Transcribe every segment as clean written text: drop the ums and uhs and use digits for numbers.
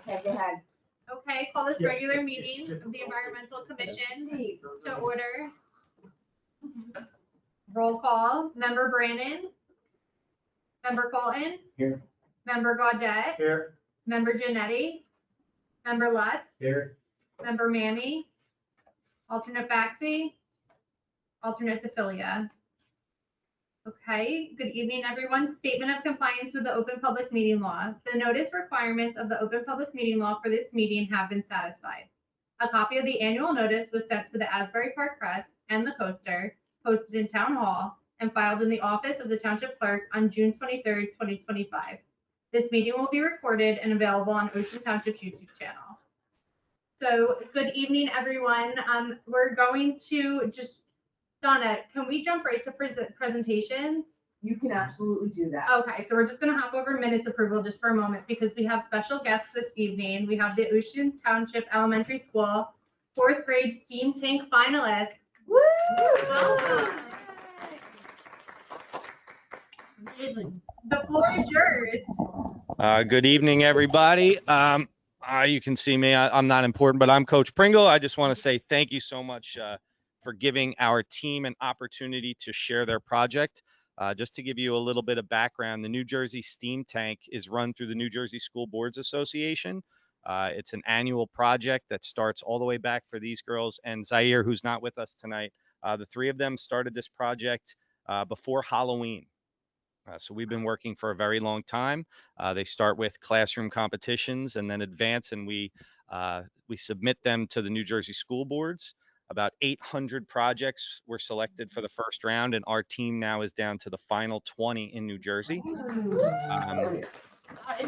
Okay, go ahead. Okay, call this regular meeting of the Environmental Commission to order. Roll call. Member Brannon. Member Colton. Here. Member Gaudette. Here. Member Janetti. Member Lutz. Here. Member Mammy. Alternate Baxi. Alternate DeFilia. Okay, good evening, everyone. Statement of compliance with the Open Public Meeting Law. The notice requirements of the Open Public Meeting Law for this meeting have been satisfied. A copy of the annual notice was sent to the Asbury Park Press and the Poster, posted in Town Hall, and filed in the office of the Township Clerk on June 23rd, 2025. This meeting will be recorded and available on Ocean Township's YouTube channel. So, good evening, everyone. We're going to just Donna, can we jump right to presentations? You can absolutely do that. Okay, so we're just going to hop over minutes approval just for a moment because we have special guests this evening. We have the Ocean Township Elementary School 4th grade steam tank finalists. Woo! Welcome. The floor is yours. Good evening, everybody. You can see me. I'm not important, but I'm Coach Pringle. I just want to say thank you so much for giving our team an opportunity to share their project. Just to give you a little bit of background, the New Jersey Steam Tank is run through the New Jersey School Boards Association. It's an annual project that starts all the way back for these girls and Zaire, who's not with us tonight. The three of them started this project before Halloween. So we've been working for a very long time. They start with classroom competitions and then advance, and we submit them to the New Jersey School Boards. About 800 projects were selected for the first round, and our team now is down to the final 20 in New Jersey.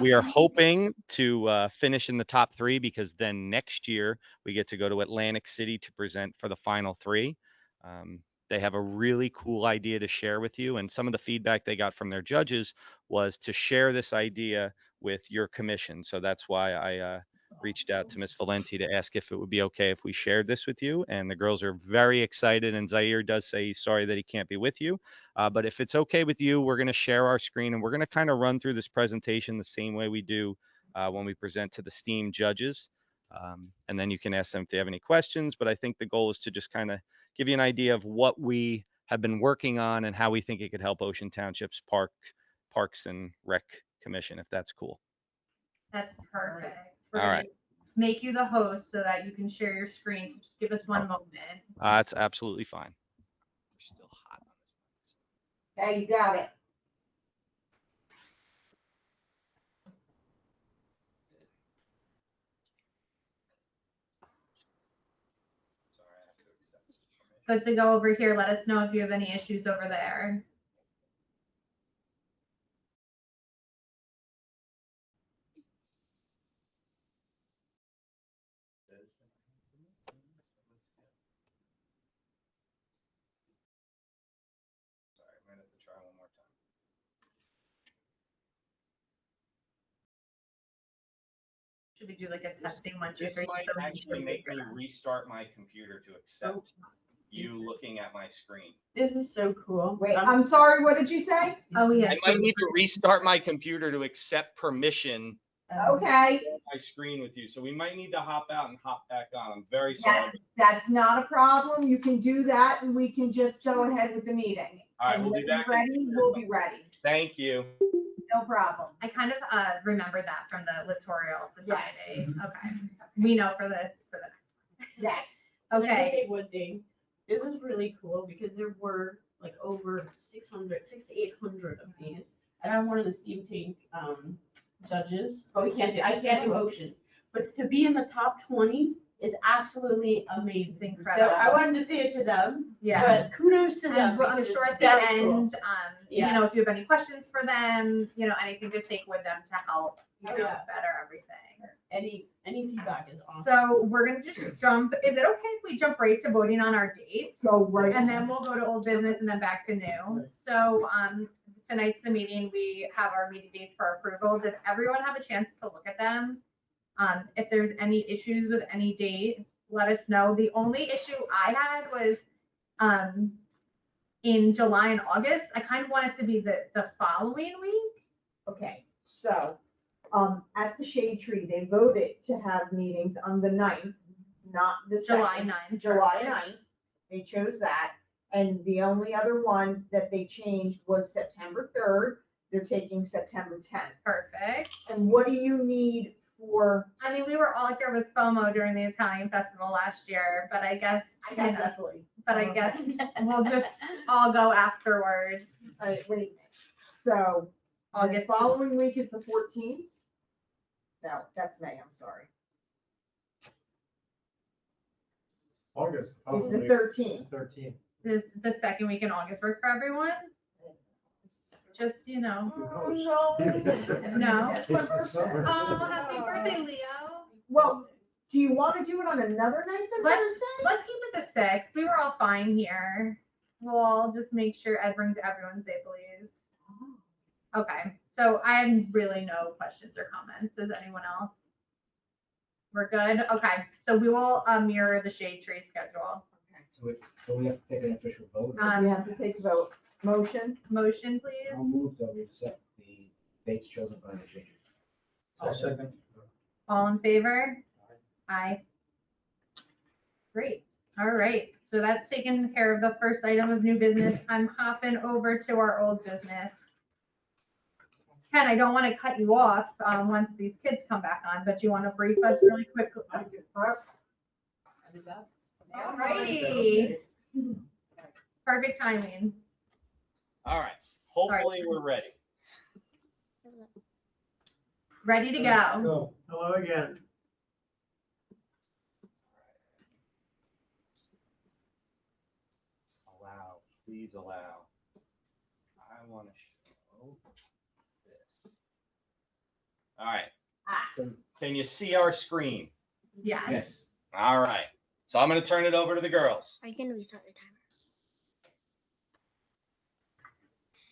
We are hoping to finish in the top 3 because then next year we get to go to Atlantic City to present for the final 3. They have a really cool idea to share with you, and some of the feedback they got from their judges was to share this idea with your commission. So that's why I reached out to Ms. Valenti to ask if it would be okay if we shared this with you, and the girls are very excited, and Zaire does say he's sorry that he can't be with you, but if it's okay with you, we're going to share our screen, and we're going to kind of run through this presentation the same way we do when we present to the STEAM judges, and then you can ask them if they have any questions, but I think the goal is to just kind of give you an idea of what we have been working on and how we think it could help Ocean Township's Parks and Rec Commission, if that's cool. That's perfect. We're All gonna right. make you the host so that you can share your screen. So just give us one moment. That's absolutely fine. We're still hot on this. Okay, you got it. Good to go over here. Let us know if you have any issues over there. Sorry, I'm gonna have to try one more time. Should we do like a testing 1, 2, This 3? might so we can actually make me figure it out? restart my computer to accept you looking at my screen. This is so cool. Wait, I'm sorry, what did you say? Oh yeah. I might need to restart my computer to accept permission Okay, on my screen with you. So we might need to hop out and hop back on. I'm very sorry. that's not a problem. You can do that and we can just go ahead with the meeting. All right, And we'll when be you're back. ready, we'll be ready. Thank you. No problem. I kind of remember that from the Littorial Society. Okay. We know for the. Yes. Can I just Okay. say one thing? This is really cool because there were like over 6 to 800 of these. And I'm one of the steam tank judges. But I can't do ocean. But to be in the top 20 is absolutely amazing. Incredible. So I wanted to say it to them. Yeah. But kudos to them. And I'm because sure at the that's end, cool. you know, if you have any questions for them, you know, anything to take with them to help, you know, Yeah. better everything. Any feedback is awesome. So we're gonna just jump. Is it okay if we jump right to voting on our dates? Go right. And then we'll go to old business and then back to new. So tonight's the meeting. We have our meeting dates for approval. Did everyone have a chance to look at them? If there's any issues with any date, let us know. The only issue I had was in July and August. I kind of want it to be the following week. Okay, so At the Shade Tree, they voted to have meetings on the 9th, not the July 2nd. 9th. July perfect. 9th. They chose that. And the only other one that they changed was September 3rd. They're taking September 10th. Perfect. And what do you need for? I mean, we were all here with FOMO during the Italian festival last year, but I guess, Exactly. but I guess we'll just all go afterwards. Wait a minute. So, the August. following week is the 14th? No, that's May, I'm sorry. August. It's the 13th. 13th. Is the second week in August work for everyone? Just, No. No. That's my birthday. Oh, happy birthday, Leo. Well, do you want to do it on another night than Thursday? Let's keep it the 6th. We were all fine here. We'll just make sure Ed brings everyone safely. Okay, so I have really no questions or comments. Does anyone else? We're good? Okay, so we will mirror the Shade Tree schedule. So we have to take an official vote. We have to take a vote. Motion? Motion, please. I'll move that we accept the dates chosen by the change. I'll second. All in favor? Aye. Great. All right. So that's taken care of the first item of new business. I'm hopping over to our old business. Ken, I don't want to cut you off once these kids come back on, but you want to brief us really quickly? All righty. Perfect timing. All right. Hopefully we're ready. Ready to go. Hello again. Allow, please allow. I want to show this. All right. Can you see our screen? Yeah. Yes. All right. So I'm going to turn it over to the girls. Are you going to restart the timer?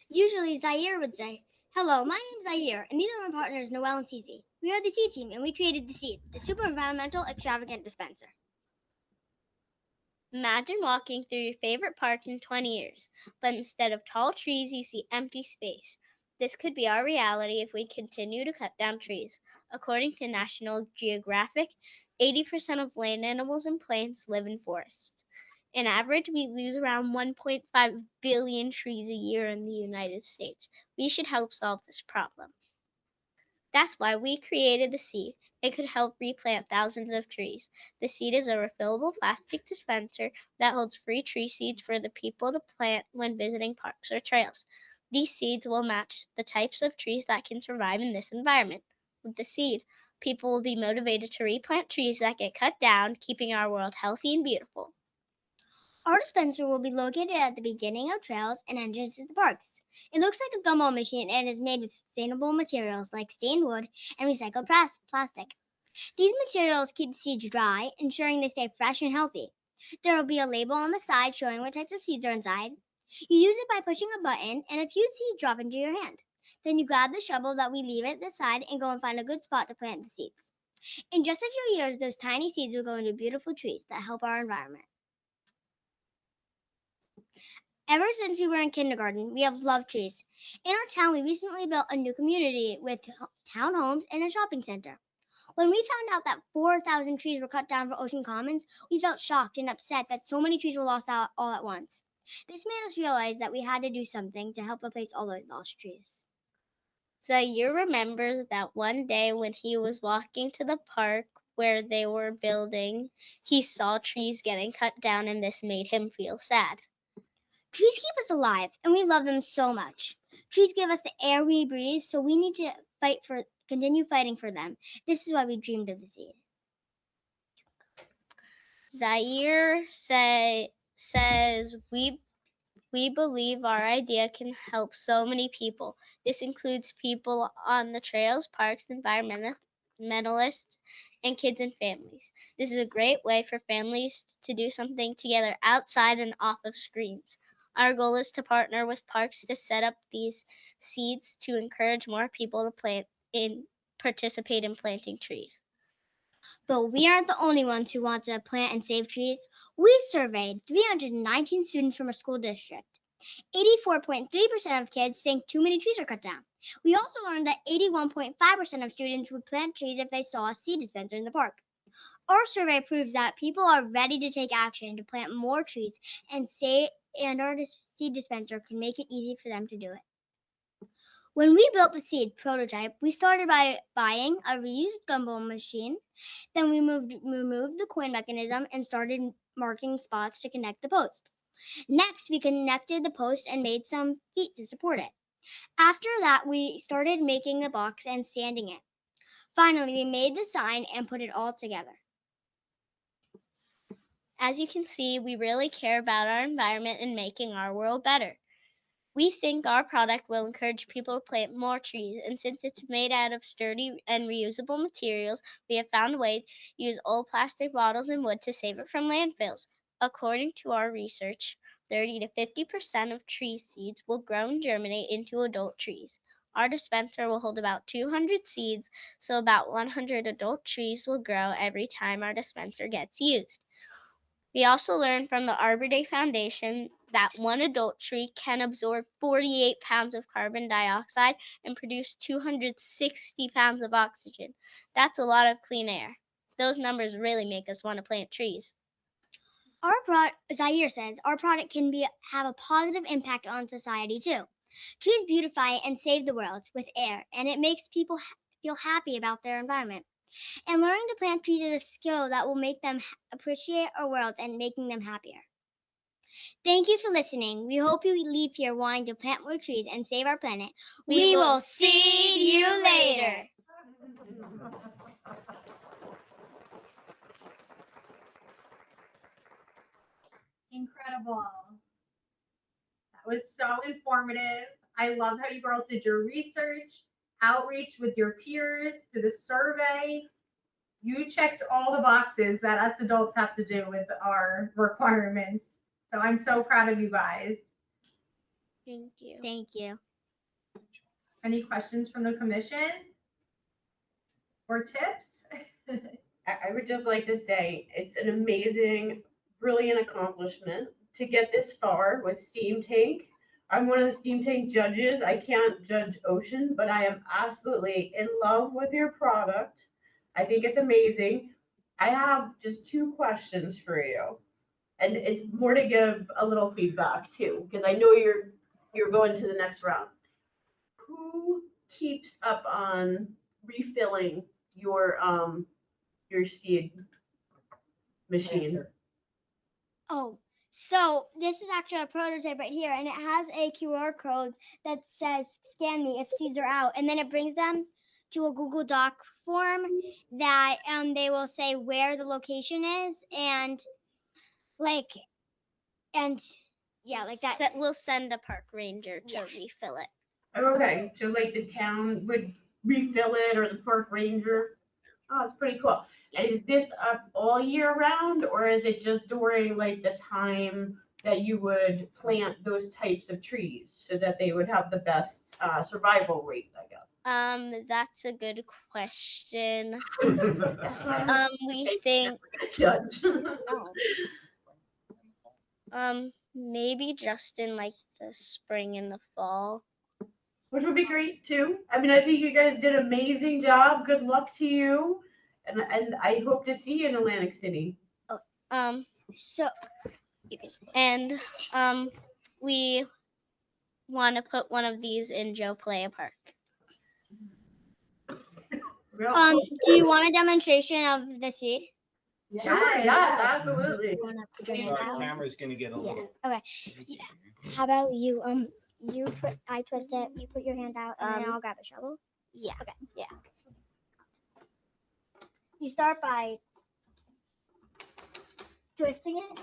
Usually Zaire would say, "Hello, my name's Zaire, and these are my partners Noel and Cece. We are the Seed Team, and we created the Seed, the super environmental extravagant dispenser." Imagine walking through your favorite park in 20 years, but instead of tall trees, you see empty space. This could be our reality if we continue to cut down trees. According to National Geographic, 80% of land animals and plants live in forests. On average, we lose around 1.5 billion trees a year in the United States. We should help solve this problem. That's why we created the Seed. It could help replant thousands of trees. The Seed is a refillable plastic dispenser that holds free tree seeds for the people to plant when visiting parks or trails. These seeds will match the types of trees that can survive in this environment. With the Seed, people will be motivated to replant trees that get cut down, keeping our world healthy and beautiful. Our dispenser will be located at the beginning of trails and entrances to the parks. It looks like a gumball machine and is made with sustainable materials like stained wood and recycled plastic. These materials keep the seeds dry, ensuring they stay fresh and healthy. There will be a label on the side showing what types of seeds are inside. You use it by pushing a button and a few seeds drop into your hand. Then you grab the shovel that we leave at the side and go and find a good spot to plant the seeds. In just a few years, those tiny seeds will go into beautiful trees that help our environment. Ever since we were in kindergarten, we have loved trees. In our town, we recently built a new community with townhomes and a shopping center. When we found out that 4,000 trees were cut down for Ocean Commons, we felt shocked and upset that so many trees were lost out all at once. This made us realize that we had to do something to help replace all those lost trees. Zaire remembers that one day when he was walking to the park where they were building, he saw trees getting cut down, and this made him feel sad. Trees keep us alive, and we love them so much. Trees give us the air we breathe, so we need to continue fighting for them. This is why we dreamed of the Seed. Zaire says we believe our idea can help so many people. This includes people on the trails, parks, environmentalists, and kids and families. This is a great way for families to do something together outside and off of screens. Our goal is to partner with parks to set up these seeds to encourage more people to participate in planting trees. But we aren't the only ones who want to plant and save trees. We surveyed 319 students from our school district. 84.3% of kids think too many trees are cut down. We also learned that 81.5% of students would plant trees if they saw a seed dispenser in the park. Our survey proves that people are ready to take action to plant more trees, and our seed dispenser can make it easy for them to do it. When we built the seed prototype, we started by buying a reused gumball machine. Then we removed the coin mechanism and started marking spots to connect the post. Next, we connected the post and made some feet to support it. After that, we started making the box and sanding it. Finally, we made the sign and put it all together. As you can see, we really care about our environment and making our world better. We think our product will encourage people to plant more trees, and since it's made out of sturdy and reusable materials, we have found a way to use old plastic bottles and wood to save it from landfills. According to our research, 30 to 50% of tree seeds will grow and germinate into adult trees. Our dispenser will hold about 200 seeds, so about 100 adult trees will grow every time our dispenser gets used. We also learned from the Arbor Day Foundation that one adult tree can absorb 48 pounds of carbon dioxide and produce 260 pounds of oxygen. That's a lot of clean air. Those numbers really make us want to plant trees. Zaire says our product can have a positive impact on society too. Trees beautify and save the world with air, and it makes people feel happy about their environment. And learning to plant trees is a skill that will make them appreciate our world and making them happier. Thank you for listening. We hope you leave here wanting to plant more trees and save our planet. We will see you later. Incredible. That was so informative. I love how you girls did your research, outreach with your peers, did a survey. You checked all the boxes that us adults have to do with our requirements. So I'm so proud of you guys. Thank you. Thank you. Any questions from the commission or tips? I would just like to say it's an amazing, brilliant accomplishment to get this far with Steam Tank. I'm one of the Steam Tank judges. I can't judge Ocean, but I am absolutely in love with your product. I think it's amazing. I have just 2 questions for you. And it's more to give a little feedback too, because I know you're going to the next round. Who keeps up on refilling your seed machine? Oh, so this is actually a prototype right here, and it has a QR code that says scan me if seeds are out, and then it brings them to a Google Doc form that they will say where the location is, and that. We'll send a park ranger to refill it. Okay, so like the town would refill it or the park ranger? Oh, it's pretty cool. And is this up all year round, or is it just during like the time that you would plant those types of trees so that they would have the best survival rate, I guess? That's a good question. Yes. We think Judge. maybe just in like the spring and the fall. Which would be great too. I mean, I think you guys did an amazing job. Good luck to you. And I hope to see you in Atlantic City. So you can. And we want to put one of these in Joe Playa Park. Do you want a demonstration of the seed? Sure, yes, absolutely. You want to put your So hand our out? camera's gonna get a little. Okay. How about you? I twist it. You put your hand out, and then I'll grab a shovel. Yeah. Okay. Yeah. You start by twisting it.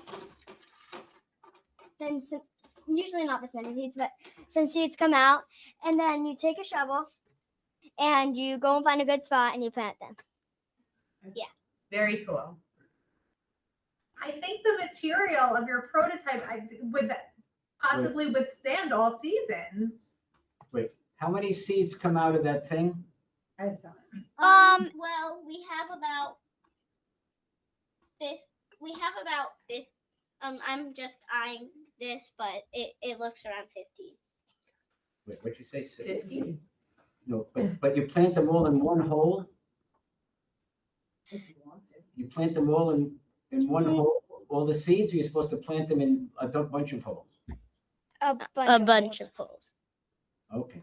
Then usually not this many seeds, but some seeds come out, and then you take a shovel, and you go and find a good spot, and you plant them. Very cool. I think the material of your prototype would possibly withstand all seasons. Wait, how many seeds come out of that thing? Well, we have about 50. I'm just eyeing this, but it looks around 15. Wait, what'd you say? 50? No, but you plant them all in one hole? If you want to. You plant them all in one hole, all the seeds, or you're supposed to plant them in a bunch of holes? A A bunch of holes. Okay.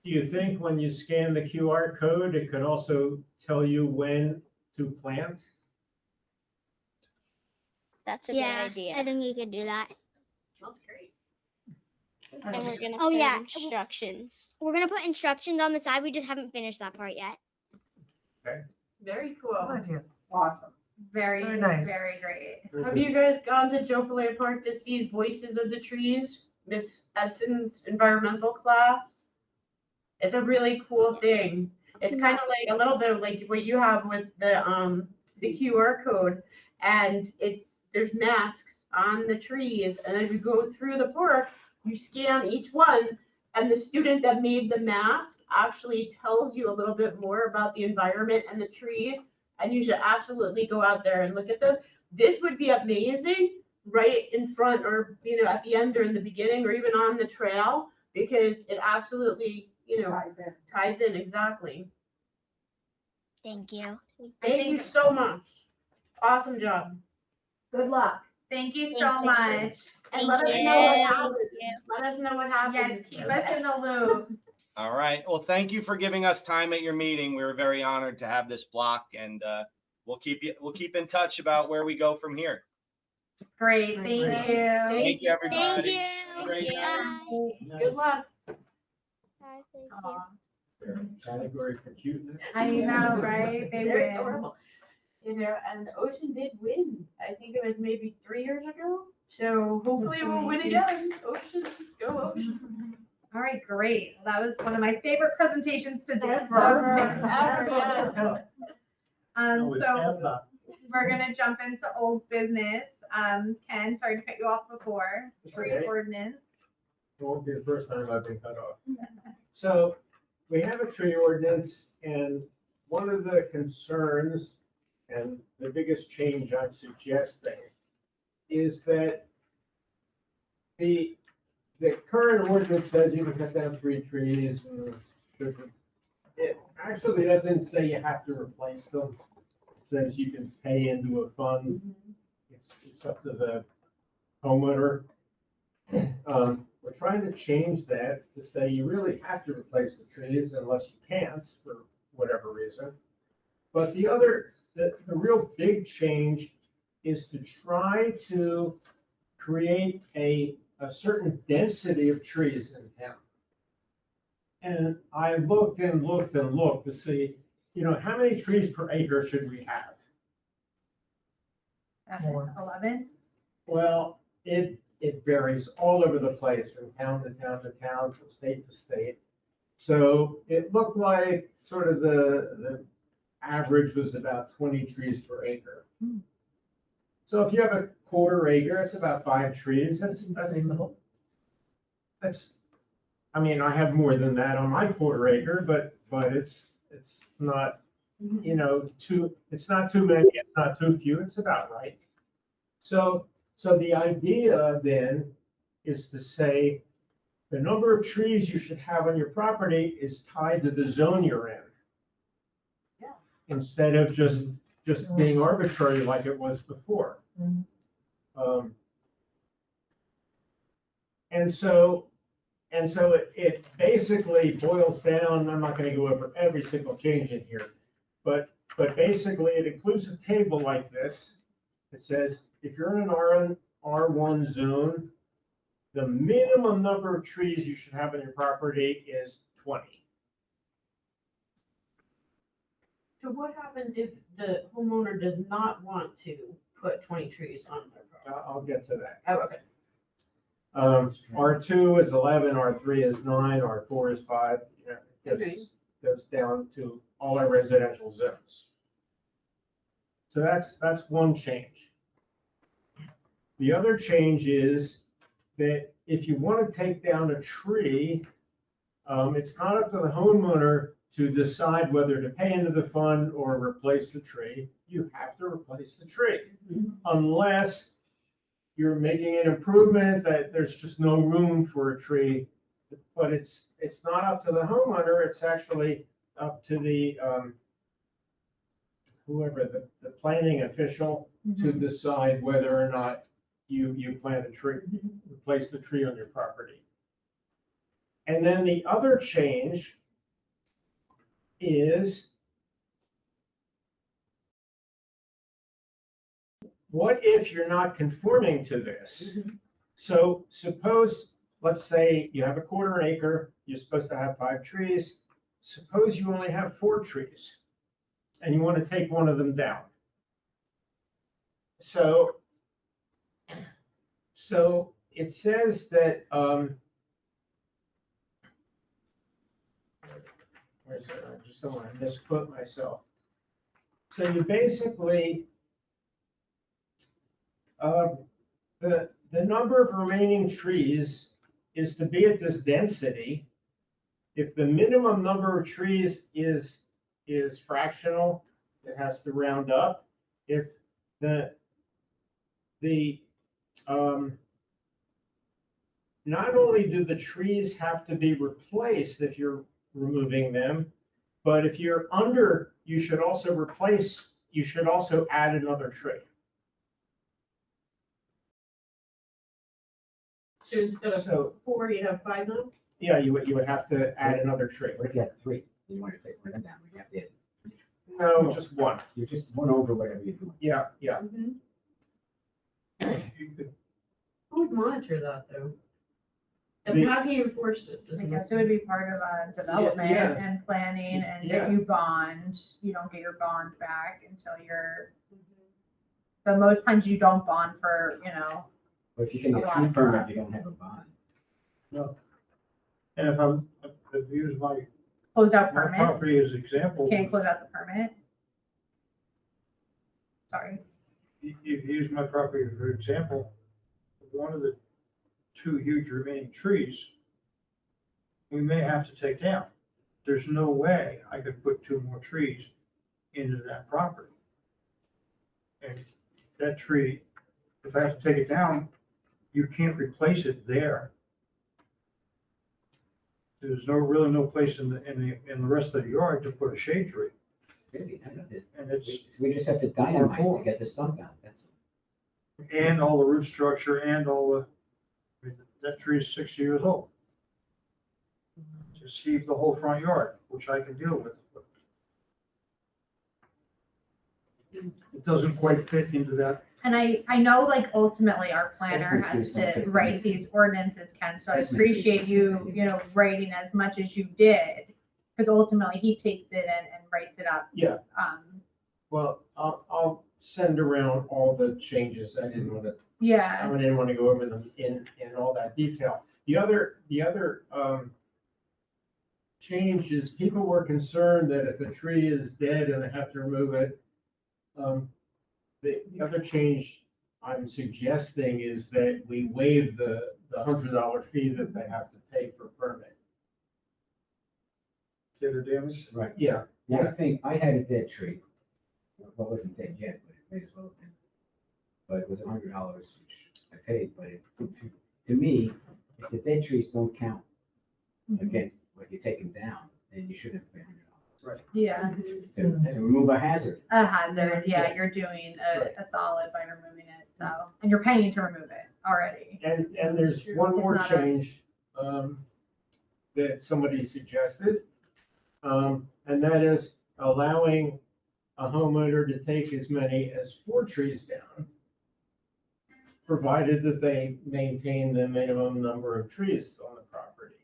Do you think when you scan the QR code, it could also tell you when to plant? That's a Yeah, good idea. I think you could do that. That's great. And we're gonna Oh, put yeah. instructions. We're gonna put instructions on the side. We just haven't finished that part yet. Very cool. Awesome. Very, Very nice. very great. Have you guys gone to Jopalaya Park to see Voices of the Trees, Miss Edson's environmental class? It's a really cool thing. It's kind of like a little bit of like what you have with the QR code, and there's masks on the trees, and as you go through the park, you scan each one, and the student that made the mask actually tells you a little bit more about the environment and the trees, and you should absolutely go out there and look at this. This would be amazing right in front, or at the end or in the beginning, or even on the trail, because it absolutely ties in exactly. Thank you. Thank you so much. Awesome job. Good luck. Thank you so Thank you. much. And Thank let us you. know what Thank happens. you. Let us know what happens. Yes, keep us in the loop. All right. Well, thank you for giving us time at your meeting. We were very honored to have this block, and we'll keep in touch about where we go from here. Great, thank you. Thank you, Thank everybody. you. Great Thank you. Bye. Good luck. Bye, thank you. Aw, Category for cuteness. I know, right? They They're win. adorable. And the Ocean did win. I think it was maybe 3 years ago. So hopefully we'll win again. Ocean, go Ocean. All right, great. Well, that was one of my favorite presentations to date. Ever, yes. So we're gonna jump into old business. Ken, sorry to cut you off before. Tree Okay. ordinance. It won't be the first time I've been cut off. So we have a tree ordinance, and one of the concerns and the biggest change I'm suggesting is that the current ordinance says you can cut down 3 trees. And it actually doesn't say you have to replace them. It says you can pay into a fund. It's up to the homeowner. We're trying to change that to say you really have to replace the trees unless you can't for whatever reason. But the real big change is to try to create a certain density of trees in town. And I looked and looked and looked to see, how many trees per acre should we have? 11. Well, it varies all over the place, from town to town to town, from state to state. So it looked like sort of the average was about 20 trees per acre. So if you have a quarter acre, it's about 5 trees. That's reasonable. I mean, I have more than that on my quarter acre, but it's not, it's not too many, it's not too few, it's about right. So the idea then is to say the number of trees you should have on your property is tied to the zone you're in. Yeah. Instead of just being arbitrary like it was before. And so it basically boils down, I'm not going to go over every single change in here, but basically it includes a table like this. It says, if you're in an R1 zone, the minimum number of trees you should have on your property is 20. So what happens if the homeowner does not want to put 20 trees on their property? I'll get to that. Oh, okay. R2 is 11, R3 is 9, R4 is 5. Okay. Goes down to all our residential zones. So that's one change. The other change is that if you want to take down a tree, it's not up to the homeowner to decide whether to pay into the fund or replace the tree. You have to replace the tree unless you're making an improvement, that there's just no room for a tree. But it's not up to the homeowner, it's actually up to the, whoever, the planning official to decide whether or not you plant a tree, replace the tree on your property. And then the other change is, what if you're not conforming to this? So suppose, let's say you have a 1/4 acre, you're supposed to have 5 trees. Suppose you only have 4 trees and you want to take one of them down. So it says that, where's it? I just don't want to misquote myself. So you basically, the number of remaining trees is to be at this density. If the minimum number of trees is fractional, it has to round up. If not only do the trees have to be replaced if you're removing them, but if you're under, you should also add another tree. So instead of So, 4, you'd have 5 now? yeah, you would have to add another tree. What if you have 3? You want to take one of them down, you have to, No, just one. you're just one over whatever you're doing. Yeah, yeah. Who would monitor that, though? The- And how do you enforce it? I guess it would be part of development yeah. and planning, and Yeah. if you bond, you don't get your bond back until you're, but most times you don't bond for, But if you can A get lot tree of permit, stuff. you don't have a bond. No. And if I use my close out property permits. as example, Can't close out the permit. Sorry. if you use my property for example, one of the 2 huge remaining trees, we may have to take down. There's no way I could put 2 more trees into that property. And that tree, if I have to take it down, you can't replace it there. There's really no place in the rest of the yard to put a shade tree. Really, I don't know. And it's, We just have to dynamite to get the stump out, that's all. and all the root structure and all the, I mean, that tree is 60 years old. Just heave the whole front yard, which I can deal with. But it doesn't quite fit into that. And I know like ultimately our planner Especially has if you don't to fit write these ordinances, Ken, so I Especially if you appreciate you, writing as much as you did. Because ultimately he takes it and writes it up. Yeah. Well, I'll send around all the changes. I didn't want to go over them in all that detail. The other change is, people were concerned that if a tree is dead and they have to remove it. The other change I'm suggesting is that we waive the $100 fee that they have to pay for permit. Get the damage. Right. Yeah. Now, I think, I had a dead tree. Well, it wasn't dead yet, but it may as well have been. But it was $100, which I paid, but to me, if the dead trees don't count against what you're taking down, then you shouldn't pay $100. Yeah, To remove a hazard. a hazard, yeah, you're doing a solid by removing it, so, and you're paying to remove it already. And there's one more It's not a- change that somebody suggested. And that is allowing a homeowner to take as many as 4 trees down, provided that they maintain the minimum number of trees on the property.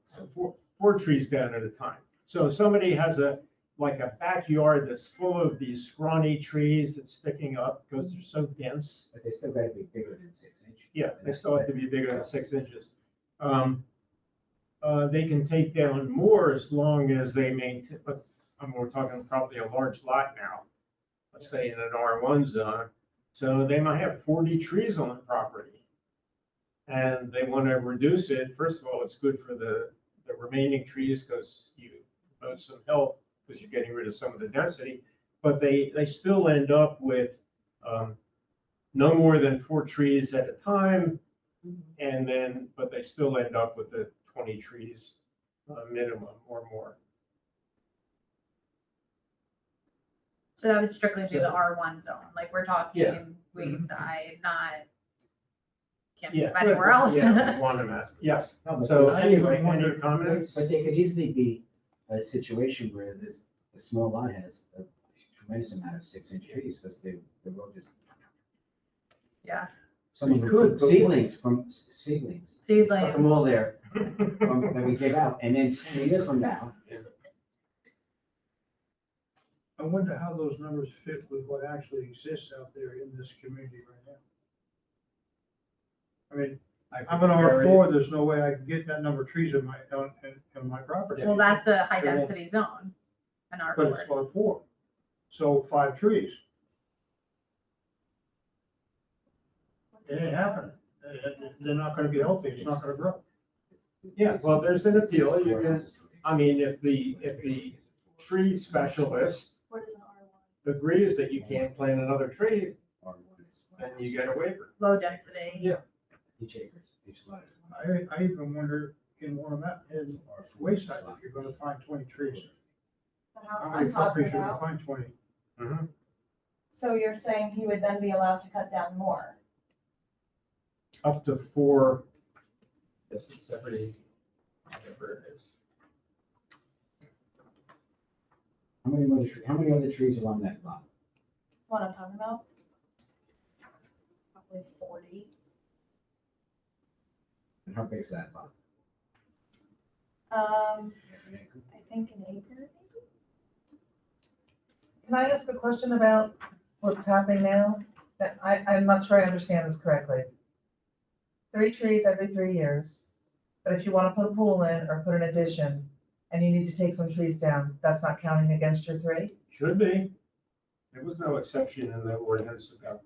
So 4 trees down at a time. So if somebody has a backyard that's full of these scrawny trees that's sticking up because they're so dense. But they still gotta be bigger than 6 inches. Yeah, they still have to be bigger than 6 inches. They can take down more as long as they maintain, but we're talking probably a large lot now, let's say in an R1 zone. So they might have 40 trees on the property. And they want to reduce it. First of all, it's good for the remaining trees because you promote some health because you're getting rid of some of the density. But they still end up with no more than 4 trees at a time. And then, but they still end up with the 20 trees minimum or more. So that would strictly be the So- R1 zone, like we're Yeah. talking Wayside, not, can't think Yeah. of anywhere else. Yeah, Monmouth, yes. No, but So I anyway, even wonder- any comments? But there could easily be a situation where a small lot has a tremendous amount of 6-inch trees, because they're all just, Yeah, some of We them could, but- seedlings, seedlings. Stuck them seedlings. all there, that we dig out, and then 10 years from now, I wonder how those numbers fit with what actually exists out there in this community right now. I mean, I'm an R4, there's no way I can get that number of trees in my property. Well, that's a high density zone, an But R4. it's R4, so 5 trees. It ain't happening. They're not gonna be healthy, it's not gonna grow. Yeah, well, there's an appeal. You can, I mean, if the tree specialist What is an R1? agrees that you can't plant another tree, then you get a waiver. Low density. Yeah. each acre, each lot. I even wonder in in Wayside, if you're gonna find 20 trees, The house how I'm many talking properties are gonna about. find 20? So you're saying he would then be allowed to cut down more? Up to 4, this is every, whatever it is. How many other trees are on that lot? What I'm talking about? Probably 40. And how big is that lot? I Half an acre? think an acre maybe? Can I ask a question about what's happening now? That I'm not sure I understand this correctly. 3 trees every 3 years, but if you want to put a pool in or put an addition and you need to take some trees down, that's not counting against your 3? Should be. There was no exception in the ordinance about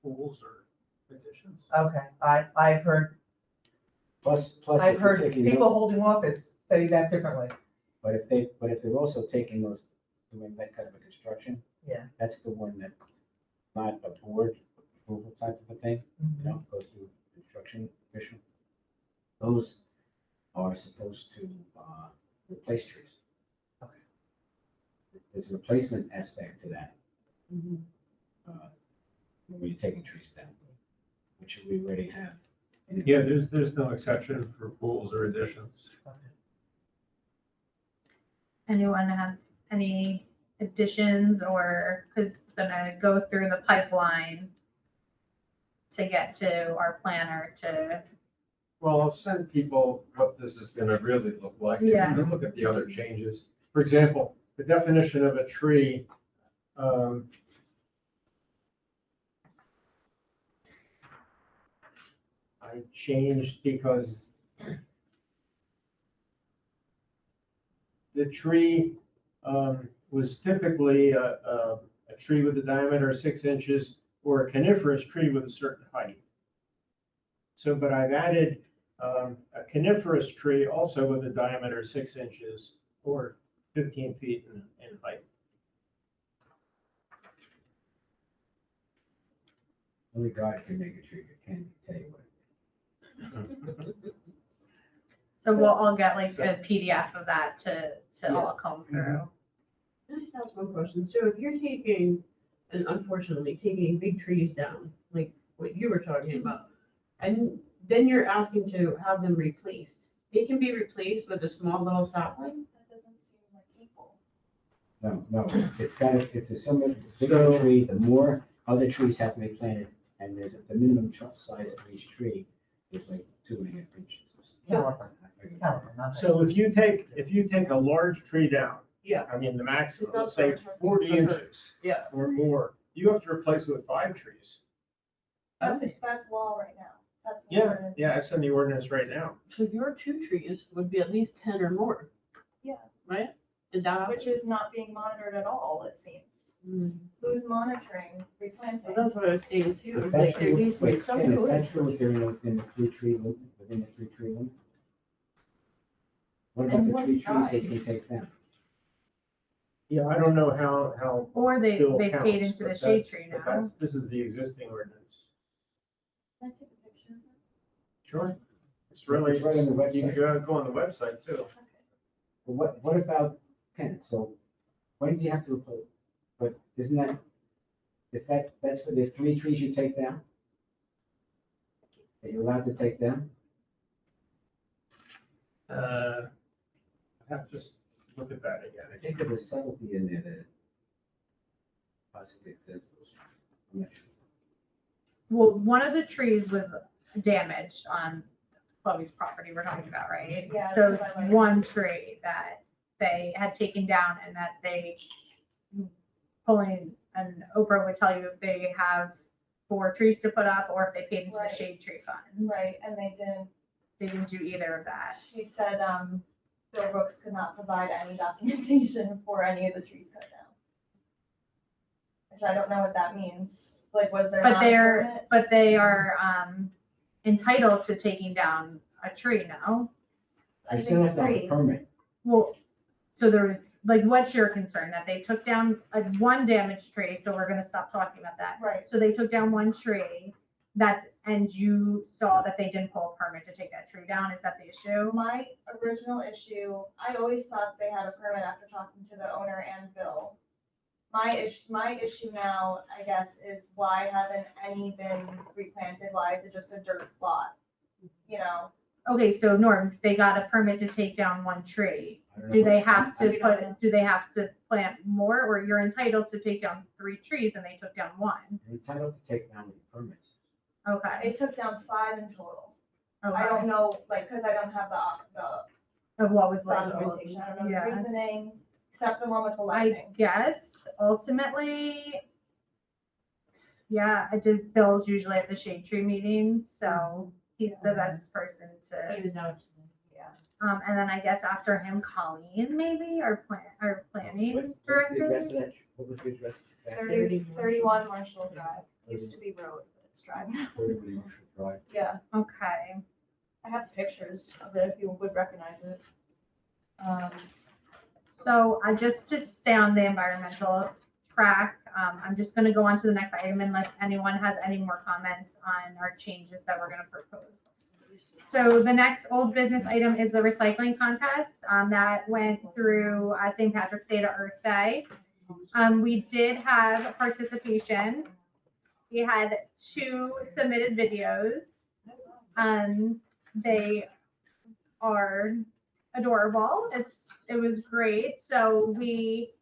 pools or additions. Okay, I've heard Plus if you're taking, people holding office say that differently. but if they're also taking those, doing that kind of a construction. Yeah. That's the one that's not a board approval type of a thing, you know, goes through construction official. Those are supposed to, replace trees. Okay. There's a replacement aspect to that. Mhm. When you're taking trees down, which we already have. Yeah, there's no exception for pools or additions. Anyone have any additions or, because it's gonna go through the pipeline to get to our planner to, Well, I'll send people what this is gonna really look like. and Yeah. you can Look at the other changes. For example, the definition of a tree, I changed because the tree, was typically a tree with a diameter of 6 inches or a coniferous tree with a certain height. So, but I've added a coniferous tree also with a diameter of 6 inches or 15 feet in height. Only God can make a tree, I can't tell you what. so we'll all get like a PDF of that to all comb through. Can I just ask one question? So if you're taking, and unfortunately, taking big trees down, like what you were talking about, and then you're asking to have them replaced, they can be replaced with a small little sapling? That doesn't seem like equal. No, it's a similar, the bigger the tree, the more other trees have to be planted, and there's the minimum trunk size of each tree is like 2.5 inches. Caliper, not So if you take a large tree down, Yeah. I mean, the maximum, It's not let's say so much. 40 inches Yeah. or more, you have to replace it with 5 trees. That's law right now. That's the Yeah, ordinance. yeah, it's in the ordinance right now. So your 2 trees would be at least 10 or more. Yeah. Right? Is that? Which is not being monitored at all, it seems. Mm. Who's monitoring replanting? Well, that's what I was saying too. Is It's that like there true? needs to be Wait, some Ken, is sort that of- true if they're in the 3-tree limit, within the 3-tree limit? What about And the what's 3 trees they size? can take down? Yeah, I don't know how Or they Bill paid counts, into the but shade that's- tree but now. This is the existing ordinance. Can I take a picture of it? Sure. It's really, It's right on the you can website. go on the website too. But what about tenants? So when do you have to replace? But isn't that, that's for the 3 trees you take down? That you're allowed to take down? I have to just look at that again. I think there's a subtlety in there that possibly exists. I'm not sure. Well, one of the trees was damaged on Chloe's property we're talking about, right? Yeah, So that's what I like. one tree that they had taken down and that they pulling, and Oprah would tell you if they have 4 trees to put up or if they paid into Right. the shade tree fund. Right, and they didn't do either of that. she said, Bill Brooks could not provide any documentation for any of the trees cut down. Which I don't know what that means, like, was there not a permit? But they are entitled to taking down a tree, no? I still have to have a permit. Well, so there was, like, what's your concern? That they took down one damaged tree, so we're gonna stop talking about that. Right, So they took down one tree and you saw that they didn't pull a permit to take that tree down, is that the issue? my original issue, I always thought they had a permit after talking to the owner and Bill. My issue now, I guess, is why haven't any been replanted? Why is it just a dirt plot? You know, Okay, so Norm, they got a permit to take down one tree. I don't know. Do they have We to don't know. do they have to plant more, or you're entitled to take down 3 trees and they took down 1? You're entitled to take down the permits. Okay. they took down 5 in total. Okay. I don't know, like, cause I don't have the Of what was labeled. documentation, I don't know the Yeah. reasoning, except the one with the I lightning. guess ultimately, yeah, Bill's usually at the shade tree meetings, so he's the best person to. He was out. Yeah. And then I guess after him, Colleen maybe, our planning What's the director. address of that? What was the address? 31 Marshall Drive, used to be road, but it's drive now. 31 Marshall Drive. Yeah, Okay. I have pictures of it if you would recognize it. So I just to stay on the environmental track, I'm just gonna go on to the next item unless anyone has any more comments on our changes that we're gonna propose. So the next old business item is the recycling contest, that went through, St. Patrick's Day to Earth Day. We did have participation. We had 2 submitted videos. They are adorable. It was great. So we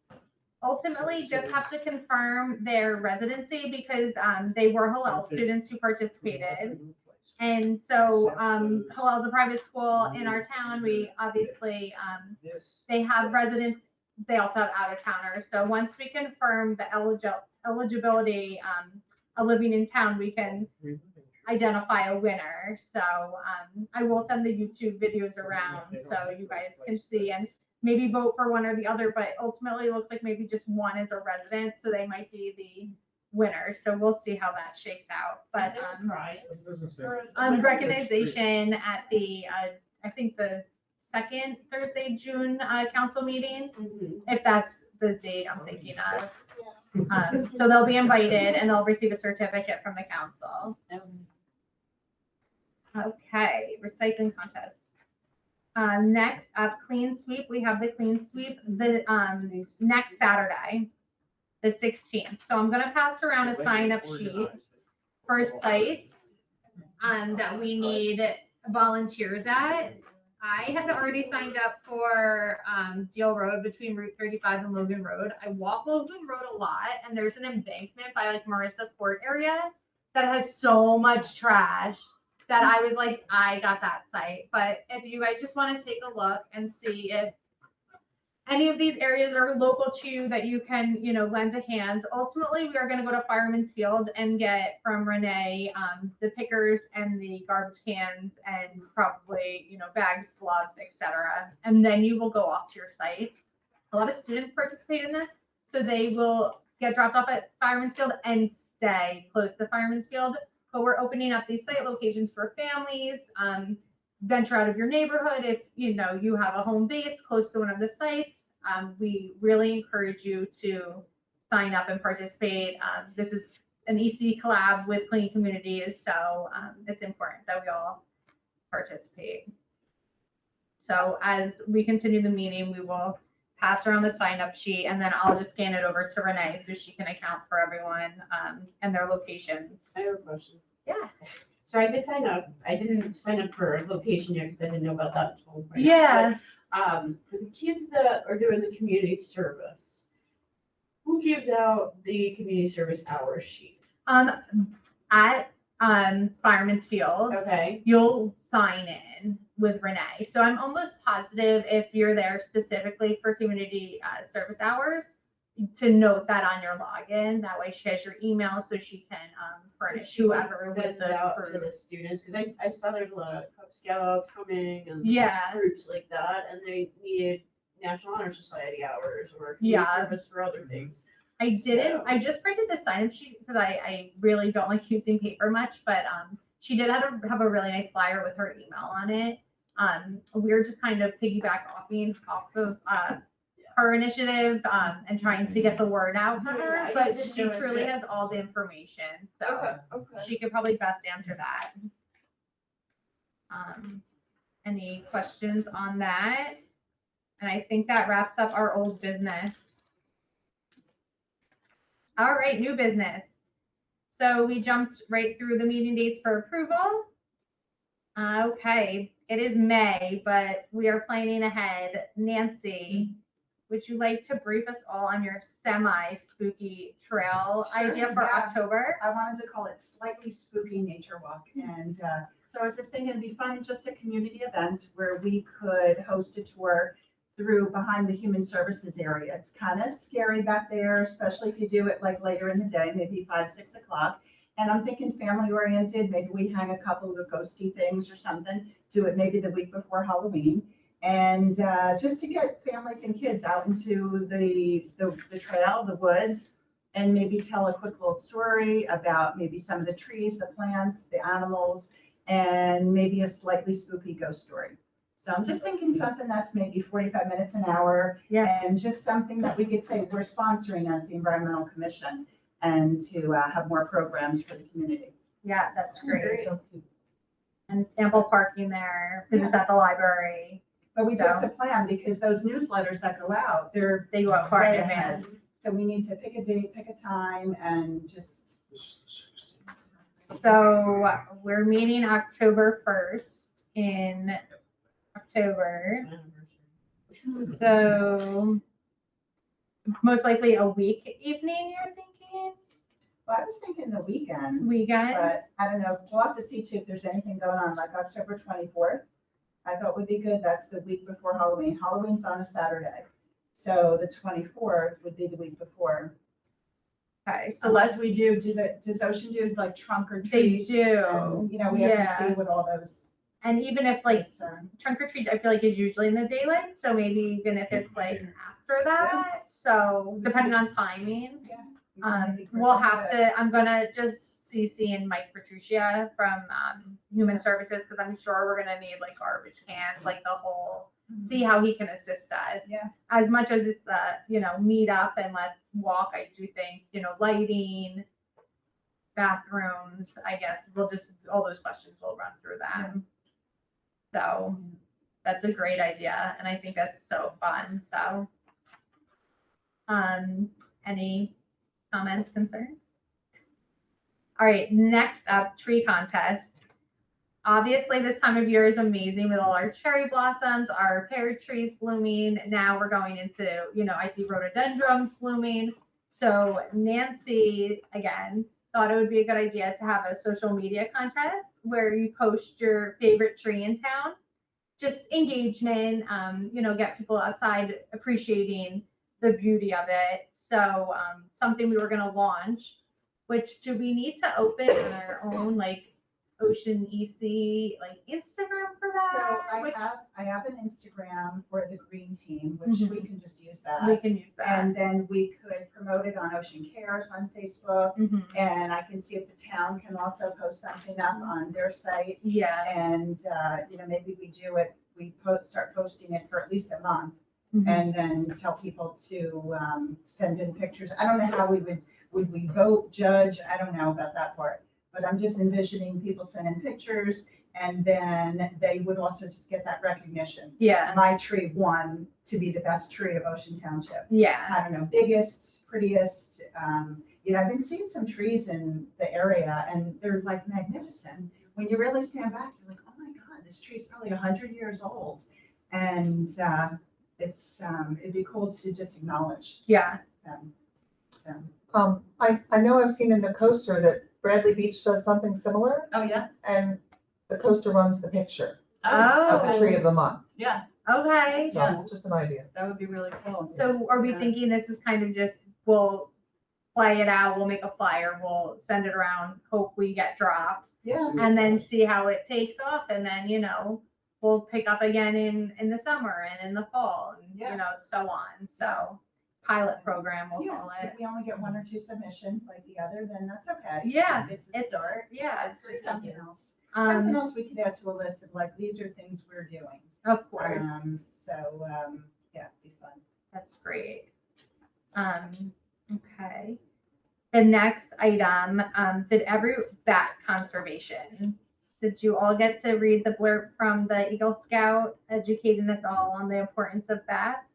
ultimately just have to confirm their residency because they were Hillel students who participated. And so Hillel is a private school in our town. We obviously, they have residents, they also have out-of-towners. So once we confirm the eligibility of living in town, we can identify a winner. So I will send the YouTube videos around so you guys can see and maybe vote for one or the other, but ultimately it looks like maybe just one is a resident, so they might be the winner. So we'll see how that shakes out. But recognition at the I think the 2nd Thursday June council meeting, if that's the date I'm thinking of. So they'll be invited and they'll receive a certificate from the council. Okay, recycling contest. Next up, clean sweep. We have the clean sweep the next Saturday, the 16th. So I'm gonna pass around a sign-up sheet for sites that we need volunteers at. I had already signed up for Deal Road between Route 35 and Logan Road. I walk Logan Road a lot, and there's an embankment by like Marissa Court area that has so much trash that I was like, I got that site. But if you guys just want to take a look and see if any of these areas are local to you that you can, lend a hand. Ultimately, we are going to go to Fireman's Field and get from Renee the pickers and the garbage cans and probably, bags, gloves, etc. And then you will go off to your site. A lot of students participate in this, so they will get dropped off at Fireman's Field and stay close to Fireman's Field. But we're opening up these site locations for families. Venture out of your neighborhood if you have a home base close to one of the sites. We really encourage you to sign up and participate. This is an EC collab with clean communities. So it's important that we all participate. So as we continue the meeting, we will pass around the sign up sheet and then I'll just scan it over to Renee so she can account for everyone and their locations. I have a question. Yeah. So I did sign up. I didn't sign up for a location yet because I didn't know about that until right now. Yeah. But, for the kids that are doing the community service, who gives out the community service hours sheet? At Fireman's Field, Okay. you'll sign in with Renee. So I'm almost positive if you're there specifically for community service hours, to note that on your login. That way she has your email so she can furnish whoever with Send the out to crew. the students, because I saw there's a lot of Cub Scouts coming and Yeah. groups like that, and they needed National Honor Society hours or community Yeah. service for other things. I just printed the sign-up sheet because I really don't like using paper much, but she did have a really nice flyer with her email on it. We're just kind of piggyback off of her initiative and trying to get the word out to her, Yeah, but I didn't she know truly it. has all the information, so Okay. she could probably best answer that. Any questions on that? And I think that wraps up our old business. All right, new business. So we jumped right through the meeting dates for approval. Okay, it is May, but we are planning ahead. Nancy, would you like to brief us all on your semi-spooky trail Sure, idea for yeah. October? I wanted to call it Slightly Spooky Nature Walk. And so I was just thinking it'd be fun, just a community event where we could host a tour through behind the Human Services area. It's kind of scary back there, especially if you do it like later in the day, maybe 5, 6 o'clock. And I'm thinking family oriented, maybe we hang a couple of ghosty things or something, do it maybe the week before Halloween. And just to get families and kids out into the trail, the woods, and maybe tell a quick little story about maybe some of the trees, the plants, the animals, and maybe a slightly spooky ghost story. So I'm just thinking something that's maybe 45 minutes an hour. Yeah. And just something that we could say we're sponsoring as the Environmental Commission, and to have more programs for the community. Yeah, that's great. Sounds good. And ample parking there because it's at the library. But we do So- have to plan because those newsletters that go out, They go out far way in ahead. advance. So we need to pick a date, pick a time, and just, So we're meeting October 1st in October. So most likely a week evening, you're thinking? well, I was thinking the weekend, Weekend? but I don't know. We'll have to see too if there's anything going on, like October 24th. I thought would be good. That's the week before Halloween. Halloween's on a Saturday. So the 24th would be the week before. Okay, so Unless let's, we does Ocean do like trunk or They treats? do, And, you know, we have yeah. to see what all those. and even if like dates are. trunk or treat, I feel like is usually in the daylight, so maybe even if it's like after that, so depending on timing. Maybe We'll Christmas have Day. to, I'm gonna just CC in Mike Petruccia from Human Services, because I'm sure we're gonna need like garbage cans, like the whole, see how he can assist us. Yeah. As much as it's meet up and let's walk, I do think, lighting, bathrooms, I guess, we'll just, all those questions we'll run through them. So that's a great idea, and I think that's so fun, so. Any comments, concerns? All right, next up, tree contest. Obviously, this time of year is amazing with all our cherry blossoms, our pear trees blooming. Now we're going into, I see rhododendrons blooming. So Nancy, again, thought it would be a good idea to have a social media contest where you post your favorite tree in town. Just engagement, get people outside appreciating the beauty of it. So something we were going to launch, which do we need to open our own Ocean EC Instagram for that? So I have an Instagram for the green team, which we can just use that. We can use that. And then we could promote it on Ocean Cares on Facebook. And I can see if the town can also post something up on their site. Yeah. And, maybe we do it, we start posting it for at least a month. And then tell people to send in pictures. I don't know how we Would we vote, judge? I don't know about that part. But I'm just envisioning people sending pictures and then they would also just get that recognition. Yeah, My tree won to be the best tree of Ocean Township. yeah, I don't know, biggest, prettiest. I've been seeing some trees in the area and they're like magnificent. When you really stand back, you're like, oh my God, this tree is probably 100 years old. And it'd be cool to just acknowledge yeah. them. I know I've seen in the coaster that Bradley Beach does something similar, Oh, yeah? and the coaster runs the picture of the tree of the month. Yeah, Okay. So, just an idea. that would be really cool. So are we Yeah. thinking this is kind of just, we'll play it out, we'll make a flyer, we'll send it around, hope we get drops, Yeah. and then see how it takes off, and then, we'll pick up again in the summer and in the fall, and, so on. So pilot program, we'll Yeah, call if it. we only get 1 or 2 submissions like the other, then that's okay. Yeah, It's a start. Yeah, It's it's just something else. Um, Something else we could add to a list of like, these are things we're doing. of course. Yeah, it'd be fun. That's great. Okay. The next item, bat conservation. Did you all get to read the blurb from the Eagle Scout educating us all on the importance of bats?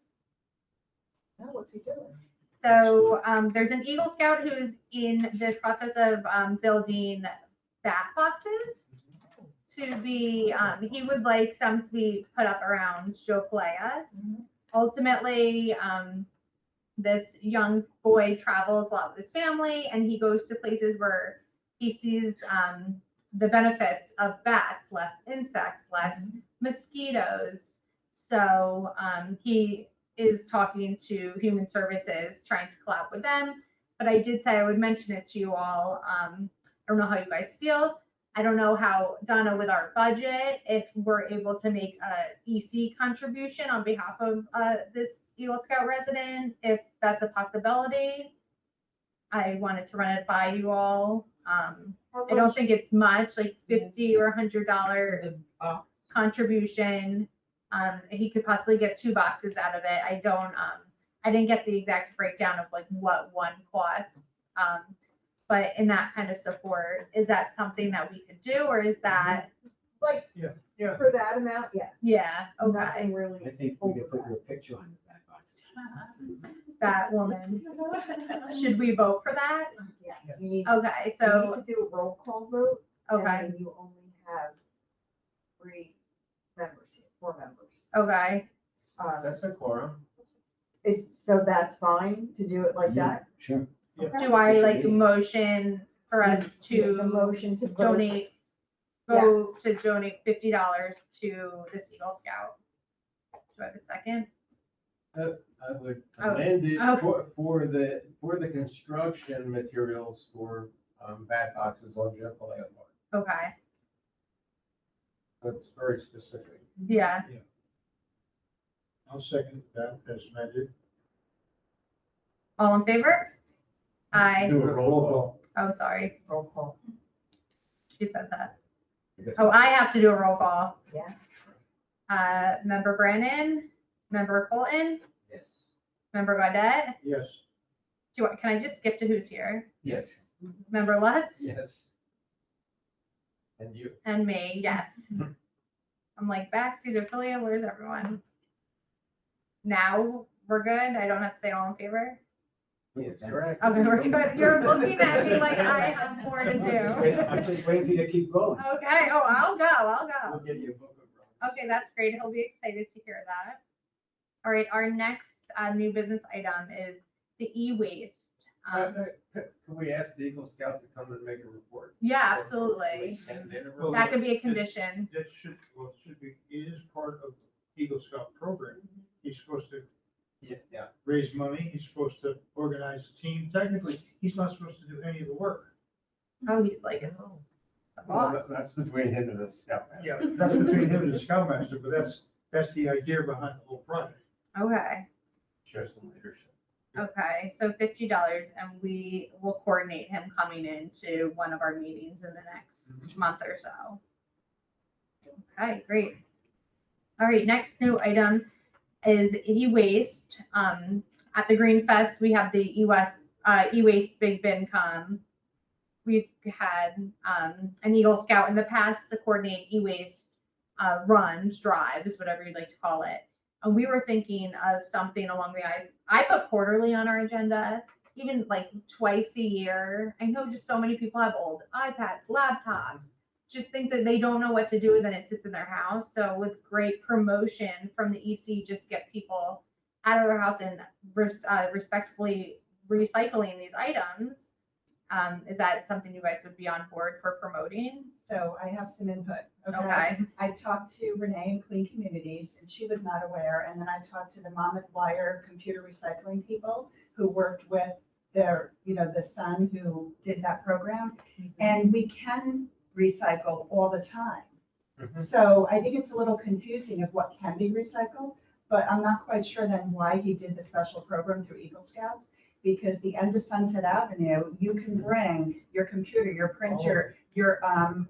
Now, what's he doing? So there's an Eagle Scout who's in the process of building bat boxes to be, he would like some to be put up around Jopalaya. Ultimately, this young boy travels a lot with his family and he goes to places where he sees the benefits of bats, less insects, less mosquitoes. So he is talking to Human Services, trying to collab with them. But I did say I would mention it to you all. I don't know how you guys feel. I don't know how, Donna, with our budget, if we're able to make a EC contribution on behalf of this Eagle Scout resident, if that's a possibility. I wanted to run it by you all. I don't think it's much, like $50 or $100 contribution. He could possibly get 2 boxes out of it. I didn't get the exact breakdown of like what one costs. But in that kind of support, is that something that we could do, or is that? Like, Yeah. for that amount, yeah. Yeah, okay. Nothing really. I think we could put your picture on the back box. That woman. Should we vote for that? Yes, you need, Okay, you so, need to do a roll call vote. okay, And you only have 3 members, 4 members. okay. That's a quorum. So that's fine to do it like that? Sure. Do I like motion for us Make a to motion to vote. donate, vote to donate $50 to this Eagle Scout? Do I have a second? I would Oh, amend it oh. for the construction materials for bat boxes on Jopalaya Park. Okay, That's very specific. yeah. I'll second that as amended. All in favor? Aye. Do a roll call. Oh, sorry. Roll call. She said that. I guess Oh, I have to do a roll call. Yeah. Member Brannon, Member Colton, Yes. Member Gaudette. Yes. Can I just skip to who's here? Yes. Member Lutz? Yes. And you. And me, yes. I'm like, backseat affiliate, where's everyone? Now we're good? I don't have to say all in favor? That's correct. Okay, we're good. You're looking at me like I have more to I'm do. just waiting for you to keep going. Okay, oh, I'll We'll go. get you a book of Okay, that's great. He'll be excited to hear that. All right, our next new business item is the e-waste. Can we ask the Eagle Scout to come and make a report? Yeah, Or absolutely. send in a Well, report? That could be a condition. That should be, it is part of the Eagle Scout program. He's supposed to Yeah. raise money, he's supposed to organize a team. Technically, he's not supposed to do any of the work. Oh, he's like a Well, boss. that's between him and the Scoutmaster. Yeah, that's between him and the Scoutmaster, but that's the idea behind the whole project. Okay. Show some leadership. Okay, so $50, and we will coordinate him coming into one of our meetings in the next month or so. Okay, great. All right, next new item is e-waste. At the Green Fest, we have the e-waste big bin come. We've had an Eagle Scout in the past to coordinate e-waste runs, drives, whatever you'd like to call it. And we were thinking of something along the lines. I put quarterly on our agenda, even like twice a year. I know just so many people have old iPads, laptops, just things that they don't know what to do with and it sits in their house. So with great promotion from the EC, just get people out of their house and respectfully recycling these items. Is that something you guys would be on board for promoting? So I have some input. Okay. I talked to Renee in Clean Communities and she was not aware. And then I talked to the Monmouth Wire computer recycling people who worked with their, the son who did that program. And we can recycle all the time. So I think it's a little confusing of what can be recycled, but I'm not quite sure then why he did the special program through Eagle Scouts. Because the end of Sunset Avenue, you can bring your computer, your printer, your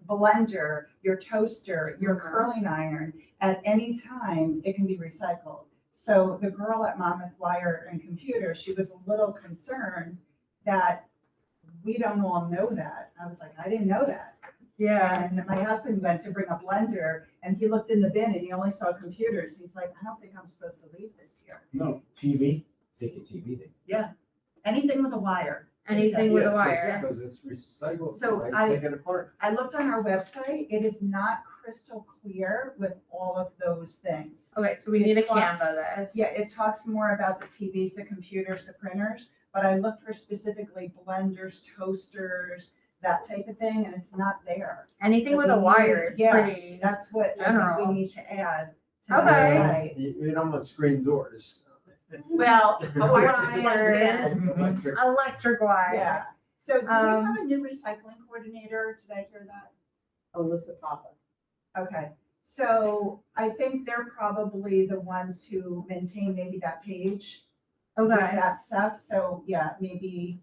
blender, your toaster, your curling iron, at any time, it can be recycled. So the girl at Monmouth Wire and Computer, she was a little concerned that we don't all know that. I was like, I didn't know that. Yeah. And my husband went to bring a blender and he looked in the bin and he only saw computers. He's like, I don't think I'm supposed to leave this here. No, TV, take your TV then. Yeah. Anything with a wire. Anything with a wire. Because it's recycled. So I take it apart. I looked on our website, it is not crystal clear with all of those things. Okay, so we need to talks- Canva this. Yeah, it talks more about the TVs, the computers, the printers, but I looked for specifically blenders, toasters, that type of thing, and it's not there. Anything So with we a need- wire is yeah, pretty That's what I think general. we need to add to the Okay. website. You don't want screen doors. Well, a wire. Wire. Electric. electric wire. Yeah. So do we Um, have a new recycling coordinator? Did I hear that? Alyssa Papa. Okay, so I think they're probably the ones who maintain maybe that page with Okay. that stuff. So yeah, maybe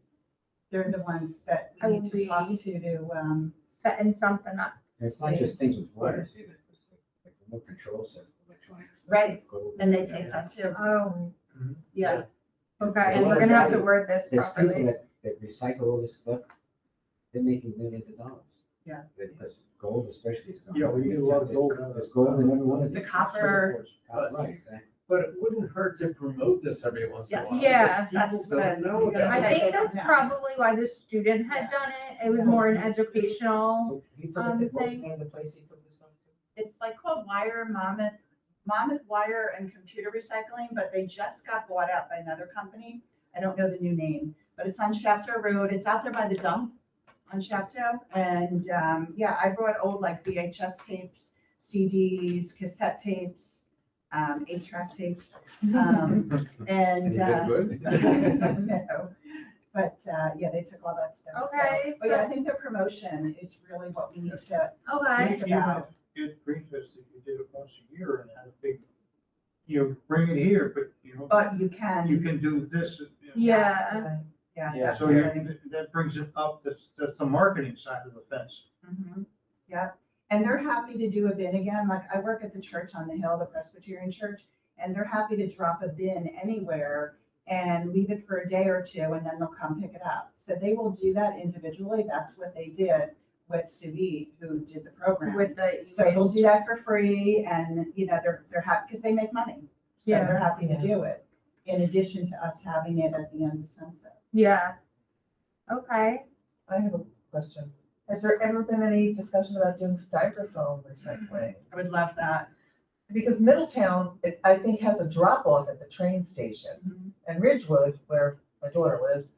they're the ones that I we will need to talk be- to, Setting something up. And it's not just things with wires either. It's like remote controls and electronics. Right, Gold and they take that too. Oh, Yeah. okay. And We're gonna have to word this There's people properly. that recycle all this stuff, they're making millions of dollars. Yeah. Because gold especially is going. Yeah, we get a lot of gold out of There's gold in every one of The these. copper. Right, exactly. But it wouldn't hurt to promote this every once in a Yes. while. Yeah. That's People what don't know I- I that. think that's probably why the student had done it. It was more an educational. So he took it to, what's thing. the name of the place he took this stuff to? It's like called Monmouth Wire and Computer Recycling, but they just got bought out by another company. I don't know the new name, but it's on Shafter Road. It's out there by the dump on Shafter. And yeah, I brought old like VHS tapes, CDs, cassette tapes, 8-track tapes. And Is it good? no. But yeah, they took all that stuff. So- Okay, But yeah, I so- think the promotion is really what we need to Okay. think about. It Greenfest, if you did it once a year and had a big, bring it here, but, But you you can, can do this. Yeah. yeah, Yeah, So definitely. that brings it up, that's the marketing side of the fence. Mhm. Yeah, and they're happy to do a bin again, like I work at the church on the hill, the Presbyterian church, and they're happy to drop a bin anywhere and leave it for a day or two, and then they'll come pick it up. So they will do that individually, that's what they did with Sue, who did the program. With the. So they'll do that for free, and, they're happy, because they make money. So Yeah. they're happy to do it, in addition to us having it at the end of Sunset. Yeah. Okay. I have a question. Has there ever been any discussion about doing styrofoam recycling? I would love that. Because Middletown, I think, has a drop off at the train station. And Ridgewood, where my daughter lives,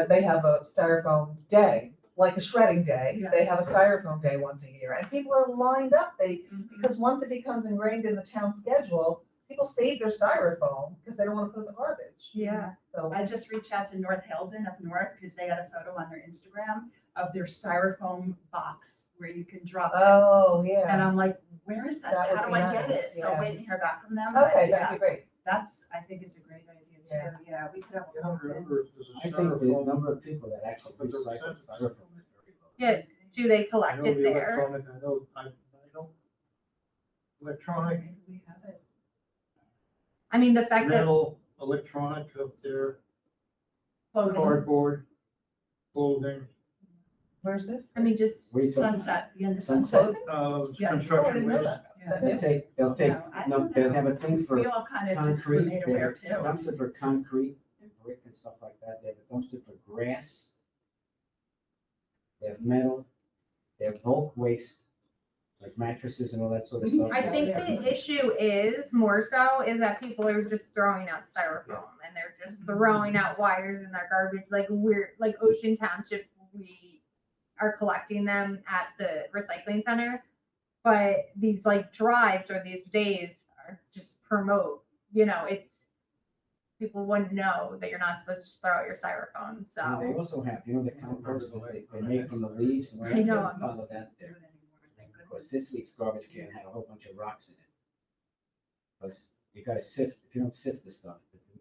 they have a styrofoam day, like a shredding day. Yeah. They have a styrofoam day once a year, and people are lined up. Because once it becomes ingrained in the town schedule, people save their styrofoam because they don't want to put it in the garbage. Yeah. So I just reached out to North Heldon up north, because they had a photo on their Instagram of their styrofoam box where you can drop it. oh And yeah. I'm like, where is that? That How would do be I get nice, it? So I'm yeah. waiting to hear back from them. but Okay, yeah, that'd be great. I think it's a great idea Yeah. too. Yeah, we could have I a don't whole thing. remember if there's a I think the styrofoam. number of people that actually But the recycle percentage- styrofoam is very low. Yeah. Do they I collect know it the there? electronic, I don't, electronic, Maybe we have it. I mean, the fact that, metal, electronic up there. Clothing, cardboard, clothing, Where's this? I mean, just, Where you talking? sunset, the end of Sunset? sunset. Yeah. Oh, I construction didn't know waste. that. Is that They'll new? take, No, they'll have a thing for We all kind of just were concrete, made they have aware a too. dumpster for concrete and brick and stuff like that, they have a dumpster for grass. They have metal, they have bulk waste, like mattresses and all that sort of stuff. I think the issue is more so is that people are just throwing out styrofoam and they're just throwing out wires in their garbage. Like we're, like Ocean Township, we are collecting them at the recycling center. But these like drives or these days are just promote, it's, people wouldn't know that you're not supposed to just throw out your styrofoam, And so. they also have, the compost that they make from the leaves and all that. I know. They follow that there. Of course, this week's garbage can had a whole bunch of rocks in it. Because you gotta sift, if you don't sift the stuff,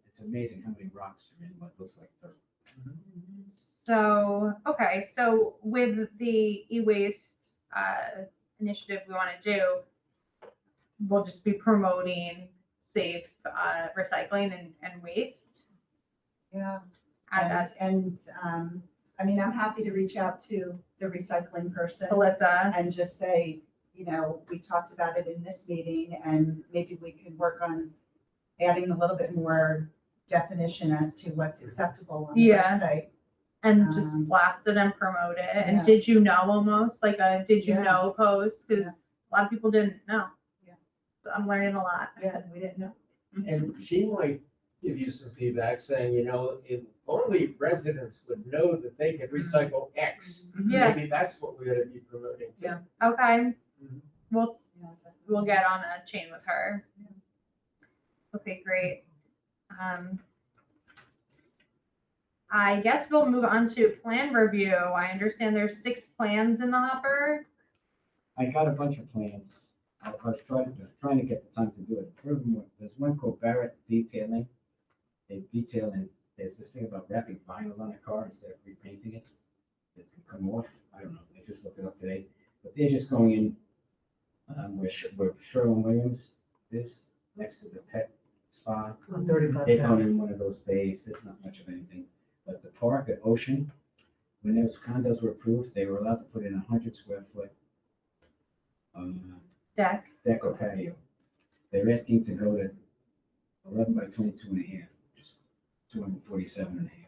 it's amazing how many rocks are in what looks like dirt. So, okay, so with the e-waste initiative we want to do, we'll just be promoting safe recycling and waste. Yeah. And that's I mean, I'm happy to reach out to the recycling person Alyssa. and just say, we talked about it in this meeting and maybe we can work on adding a little bit more definition as to what's acceptable on the Yeah. website. And just blast it and promote it. And Yeah. did you know almost like a did you Yeah. know post? Because Yeah. a lot of people didn't know. Yeah. So I'm learning a lot. Yeah, we didn't know. And she might give you some feedback saying, if only residents would know that they could recycle X. Yeah. Maybe that's what we ought to be promoting. too. Yeah. Okay. Mhm. We'll get on a chain with her. Okay, great. I guess we'll move on to plan review. I understand there's 6 plans in the hopper. I got a bunch of plans. I was trying to get the time to do it. Furthermore, there's one called Barrett Detailing. They detail, and there's this thing about wrapping vinyl on a car instead of repainting it. It can come off. I don't know. I just looked it up today. But they're just going in where Sherwin-Williams is, next to the pet spa. On 35 They're South. going in one of those bays. That's not much of anything. But the park at Ocean, when those condos were approved, they were allowed to put in 100 square foot Deck. deck or patio. They're asking to go to 11 by 22 and a half, which is 247 and a half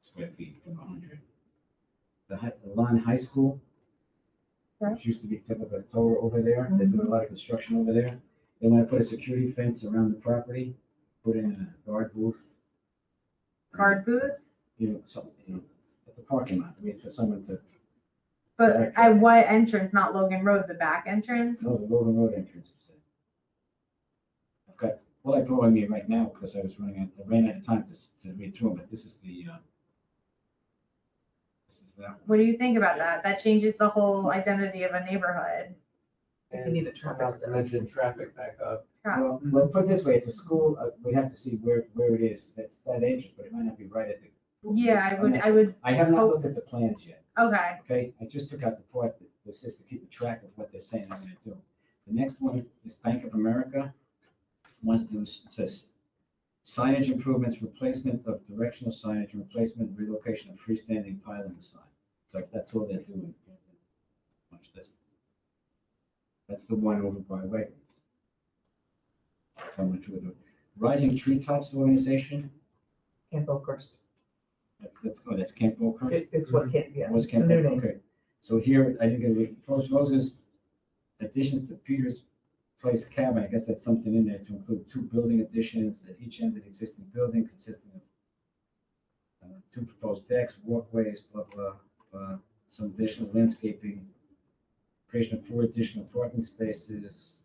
square feet from 100. The Lon High School, which used to be tip of a tower over there, they're doing a lot of construction over there. They want to put a security fence around the property, put in a guard booth. Guard booth. Something, at the parking lot, for someone to, But at what entrance? Not Logan Road, the back entrance? no, the Logan Road entrance. I've got, well, I brought me right now because I ran out of time to read through them, but this is that one. What do you think about that? That changes the whole identity of a neighborhood. You need a traffic Not to study. mention traffic backup. Well, put it this way, it's a school, we have to see where it is, that's that entrance, but it might not be right at the. Yeah, I would, I have not looked at the plans yet, okay. okay? I just took out the part that says to keep track of what they're saying they're gonna do. The next one is Bank of America wants to do, it says signage improvements, replacement of directional signage, and replacement and relocation of freestanding pylon sign. It's like, that's all they're doing. Watch this. That's the one over by Wegmans. So much with the Rising Treetops Organization. Camp Oakhurst. That's good. That's Camp Oakhurst. It's what Camp, yeah. Was It's a Camp new Oakhurst. name. Okay. So here, I think it proposes additions to Peters Place cabin. I guess that's something in there to include 2 building additions at each end of the existing building, consisting of 2 proposed decks, walkways, blah, blah, some additional landscaping, creation of 4 additional parking spaces.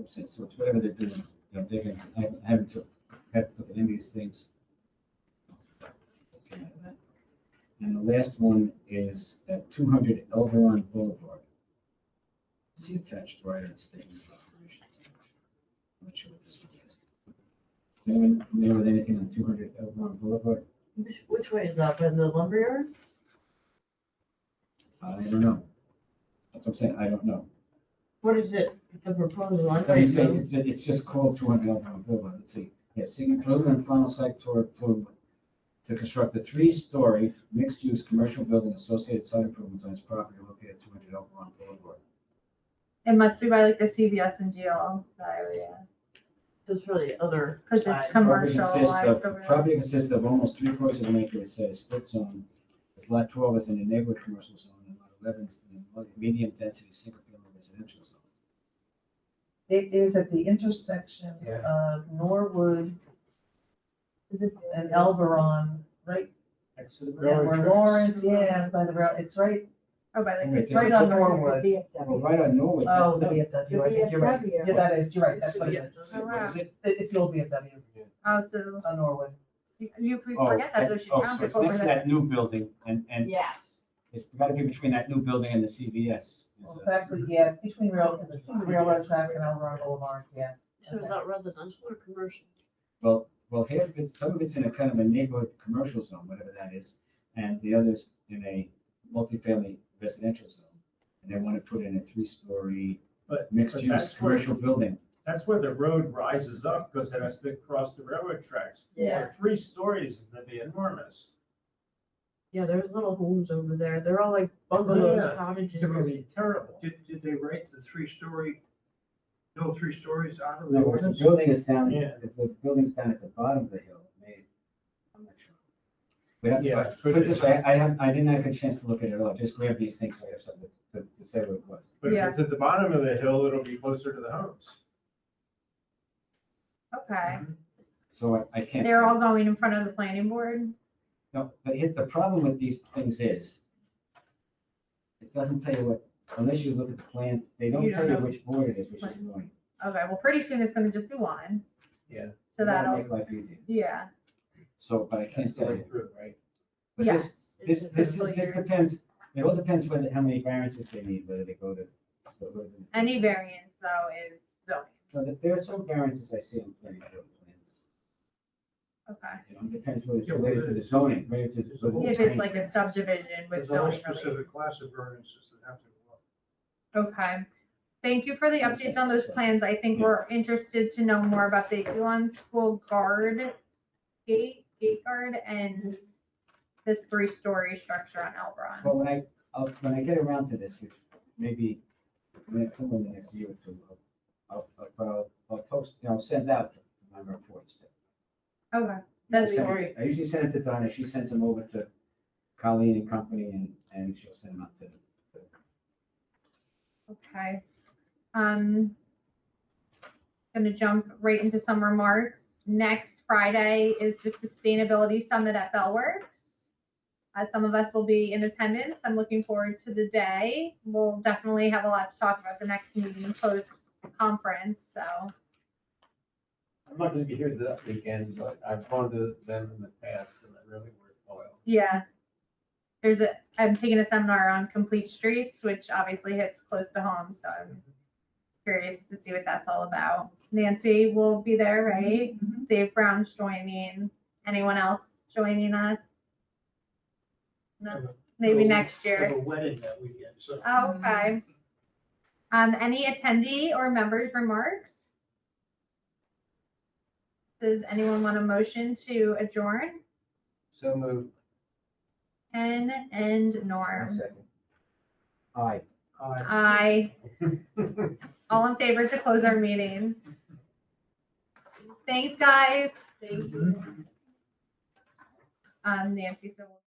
So it's whatever they're doing. I haven't looked at any of these things. Okay, and the last one is at 200 Elveron Boulevard. See attached writer statement of operations. I'm not sure what this one is. Anyone familiar with anything on 200 Elveron Boulevard? Which way is that, by the lumberyard? I don't know. That's what I'm saying, I don't know. What is it, the proposal? Let me say, it's just called 200 Elveron Boulevard. Let's see. Yes, seeking approval and final site tour to construct a 3-story mixed-use commercial building associated site improvements on its property located at 200 Elkhorn Boulevard. It must be by like the CVS and GL that area, Just for the other. because side. it's commercial. Property consists of almost 3/4 of an acre, it says, split zone. As lot 12 is in the neighborhood commercial zone, and lot 11 is in the medium density single-family residential zone. It is at the intersection Yeah. of Norwood and Elberon, right? Next to the And railroad where tracks. Lawrence, yeah, by the rail, it's right, Oh, by like Wait, it's right on Norwood. Well, right on Norwood. Oh, the no, VFW, I think you're right. VFW. Yeah, that is, you're right, that's what it is. Oh, wow. What is it? It's the old VFW Oh, so on Norwood. you Oh, forget that that- Ocean oh, so Township it's over next to there. that new building, and Yes. it's gotta be between that new building and the CVS. It's Well, a- it's actually, yeah, it's between railroad tracks and Elberon Boulevard, yeah. So is that residential or commercial? Well, half of it, some of it's in a kind of a neighborhood commercial zone, whatever that is, and the others in a multifamily residential zone. And they want to put in a 3-story But mixed-use that's where- commercial building. That's where the road rises up, because it has to cross the railroad tracks. Yeah. So 3 stories is gonna be enormous. Yeah, there's little homes over there. They're all like bungalows, Yeah. cottages. It's gonna be terrible. Did they write the 3-story, no 3 stories out of the No, if the ordinance? building is down, Yeah. if the building's down at the bottom of the hill, maybe, I'm not sure. But I'm- Yeah, put it this way, I didn't have a chance to look at it all, just grab these things, so I have something to say what it was. But if it's at the bottom of the hill, it'll be closer to the homes. Okay, So I can't. they're say. all going in front of the planning board. No, but the problem with these things is, it doesn't tell you what, unless you look at the plan, they don't You don't tell you know. which board it is, which is annoying. Okay, well, pretty soon it's gonna just be one. Yeah. So That'll that'll, make life easier. yeah, So, but I can't That's the tell way you. through, right? But yes. this fiscal year. depends, it all depends whether, how many variances they need, whether they go to. Any variance though is zoning, No, there are some variances I see on planning board plans. okay. You know, it depends whether it's Yeah, related to the zoning, whether it's. There's a whole If it's like a subdivision with There's a whole zoning relief. specific class of variances that have to go up. Okay, thank you for the updates on those plans. I think we're interested to know more about the Elon School guard, gate guard, and this 3-story structure on Elbron. But when I get around to this, which maybe somewhere in the next year or two, I'll post, I'll send out my reports. Okay, that's I great. I usually send it to Donna, she sends them over to Colleen and company, and she'll send them out to. Okay. Gonna jump right into some remarks. Next Friday is the Sustainability Summit at Bellworks. Some of us will be in attendance. I'm looking forward to the day. We'll definitely have a lot to talk about the next meeting post-conference, so. I'm not gonna be here that weekend, but I've gone to them in the past and they're really worthwhile. Yeah. I'm taking a seminar on complete streets, which obviously hits close to home, so I'm curious to see what that's all about. Nancy will be there, right? Dave Brown's joining. Anyone else joining us? No, maybe next I have year. a wedding that weekend, so. Oh, okay. Any attendee or members remarks? Does anyone want a motion to adjourn? So moved. Ken and One Norm. second. Aye. Aye. All in favor to close our meeting? Thanks, guys. Thank you. Nancy, so.